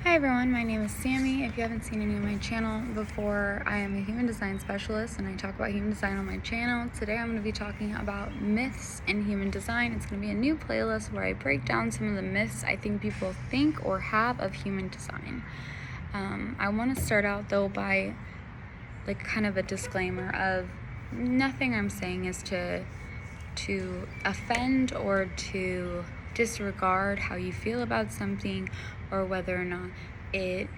Hi everyone, my name is Sammy. If you haven't seen any of my channel before, I am a human design specialist and I talk about human design on my channel. Today I'm going to be talking about myths in human design. It's going to be a new playlist where I break down some of the myths I think people think or have of human design. I want to start out though by kind of a disclaimer of nothing I'm saying is to offend or to disregard how you feel about something or whether or not it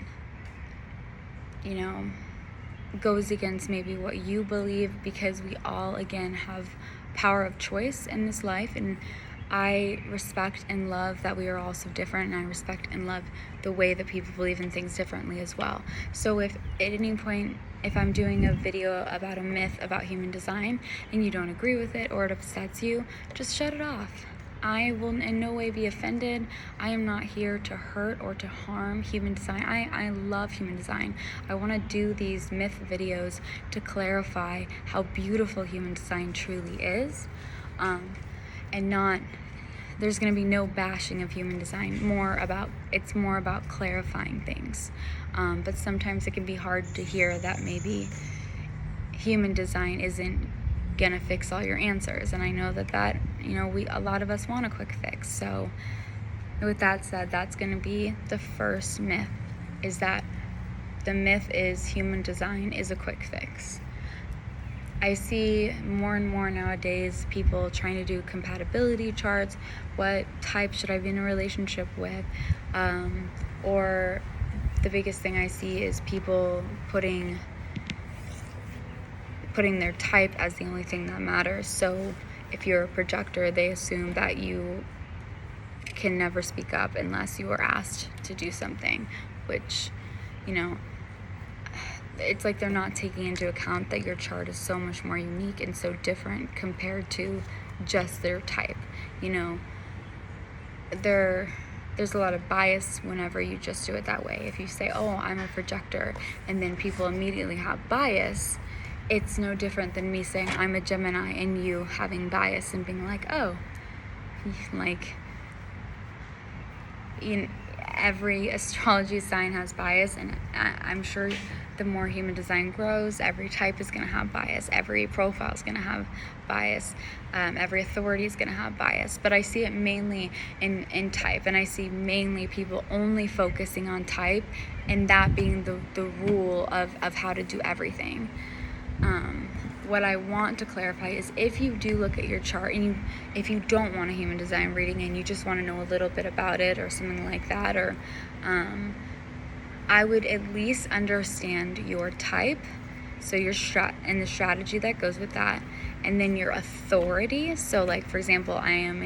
goes against maybe what you believe, because we all again have power of choice in this life, and I respect and love that we are all so different, and I respect and love the way that people believe in things differently as well. So if at any point, if I'm doing a video about a myth about human design and you don't agree with it or it upsets you, just shut it off. I will in no way be offended. I am not here to hurt or to harm human design. I love human design. I want to do these myth videos to clarify how beautiful human design truly is, and not, there's going to be no bashing of human design. It's more about clarifying things. But sometimes it can be hard to hear that maybe human design isn't gonna fix all your answers, and I know that a lot of us want a quick fix. So with that said, that's gonna be the first myth, is that the myth is human design is a quick fix. I see more and more nowadays people trying to do compatibility charts. What type should I be in a relationship with? Or the biggest thing I see is people putting their type as the only thing that matters. So if you're a projector, they assume that you can never speak up unless you are asked to do something, which, it's like they're not taking into account that your chart is so much more unique and so different compared to just their type. There's a lot of bias whenever you just do it that way. If you say, oh, I'm a projector, and then people immediately have bias, it's no different than me saying I'm a Gemini and you having bias and being like, oh, every astrology sign has bias, and I'm sure the more human design grows, every type is going to have bias, every profile is going to have bias, every authority is going to have bias. But I see it mainly in type, and I see mainly people only focusing on type, and that being the rule of how to do everything. What I want to clarify is, if you do look at your chart and if you don't want a human design reading and you just want to know a little bit about it or something like that, or I would at least understand your type, so your and the strategy that goes with that, and then your authority. So like, for example, I am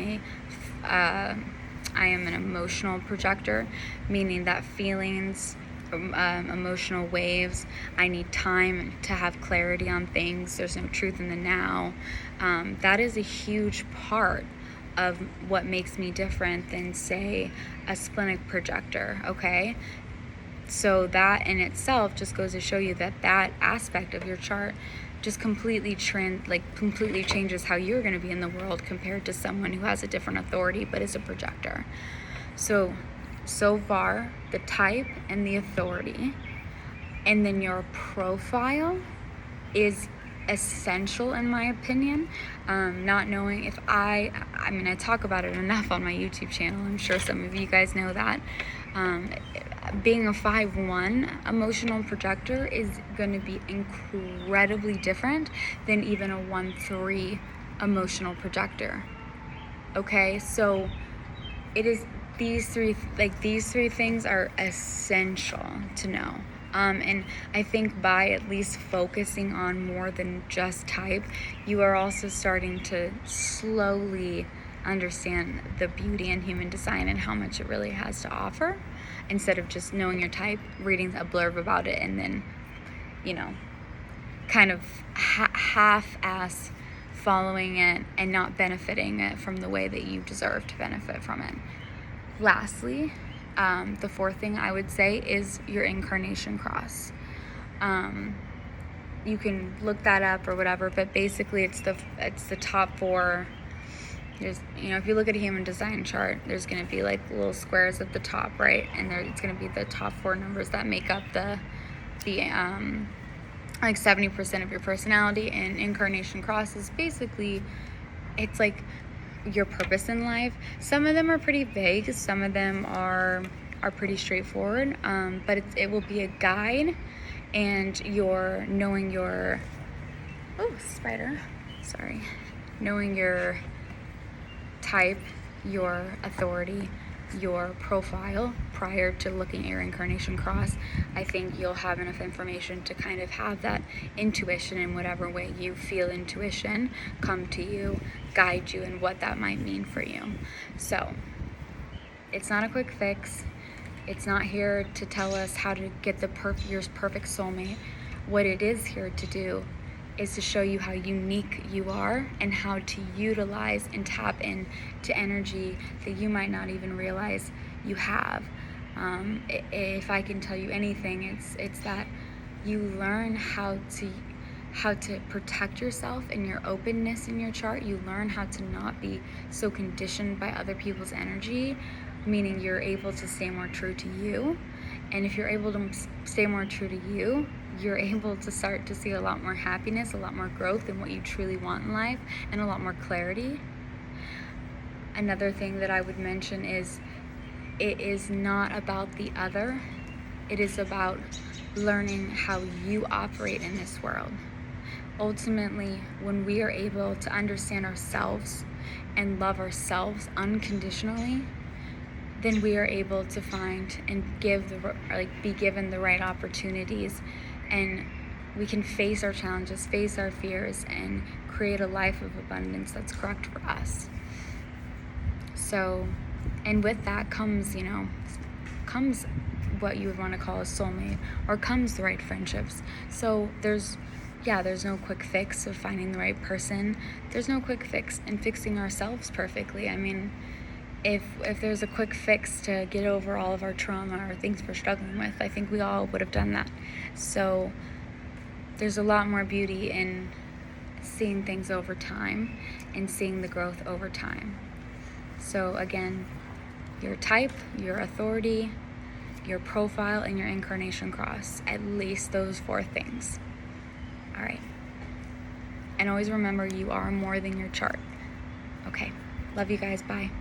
an emotional projector, meaning that feelings, emotional waves, I need time to have clarity on things. There's no truth in the now. That is a huge part of what makes me different than, say, a splenic projector, okay? So that in itself just goes to show you that aspect of your chart just completely changes how you're going to be in the world compared to someone who has a different authority but is a projector. So far, the type and the authority, and then your profile is essential in my opinion. Not knowing if I talk about it enough on my YouTube channel. I'm sure some of you guys know that. Being a 5/1 emotional projector is going to be incredibly different than even a 1/3 emotional projector. Okay, so it is these three things are essential to know. And I think by at least focusing on more than just type, you are also starting to slowly understand the beauty in human design and how much it really has to offer, instead of just knowing your type, reading a blurb about it, and then, kind of half-ass following it and not benefiting it from the way that you deserve to benefit from it. Lastly, the fourth thing I would say is your incarnation cross. You can look that up or whatever, but basically it's the top four There's, if you look at a human design chart, there's going to be like little squares at the top, right? And it's going to be the top 4 numbers that make up the like 70% of your personality. And incarnation cross is basically, it's like your purpose in life. Some of them are pretty vague. Some of them are pretty straightforward. But it will be a guide, and knowing your type, your authority, your profile prior to looking at your incarnation cross. I think you'll have enough information to kind of have that intuition in whatever way you feel intuition come to you, guide you in what that might mean for you. So it's not a quick fix. It's not here to tell us how to get your perfect soulmate. What it is here to do is to show you how unique you are and how to utilize and tap into energy that you might not even realize you have. If I can tell you anything, it's that you learn how to protect yourself and your openness in your chart. You learn how to not be so conditioned by other people's energy, meaning you're able to stay more true to you. And if you're able to stay more true to you, you're able to start to see a lot more happiness, a lot more growth in what you truly want in life, and a lot more clarity. Another thing that I would mention is it is not about the other. It is about learning how you operate in this world. Ultimately, when we are able to understand ourselves and love ourselves unconditionally, then we are able to find and be given the right opportunities, and we can face our challenges, face our fears, and create a life of abundance that's correct for us. So, and with that comes what you would want to call a soulmate, or comes the right friendships. So there's no quick fix of finding the right person. There's no quick fix in fixing ourselves perfectly. I mean, if there's a quick fix to get over all of our trauma or things we're struggling with, I think we all would have done that. So there's a lot more beauty in seeing things over time and seeing the growth over time. So again, your type, your authority, your profile, and your incarnation cross. At least those 4 things. All right. And always remember, you are more than your chart. Okay. Love you guys. Bye.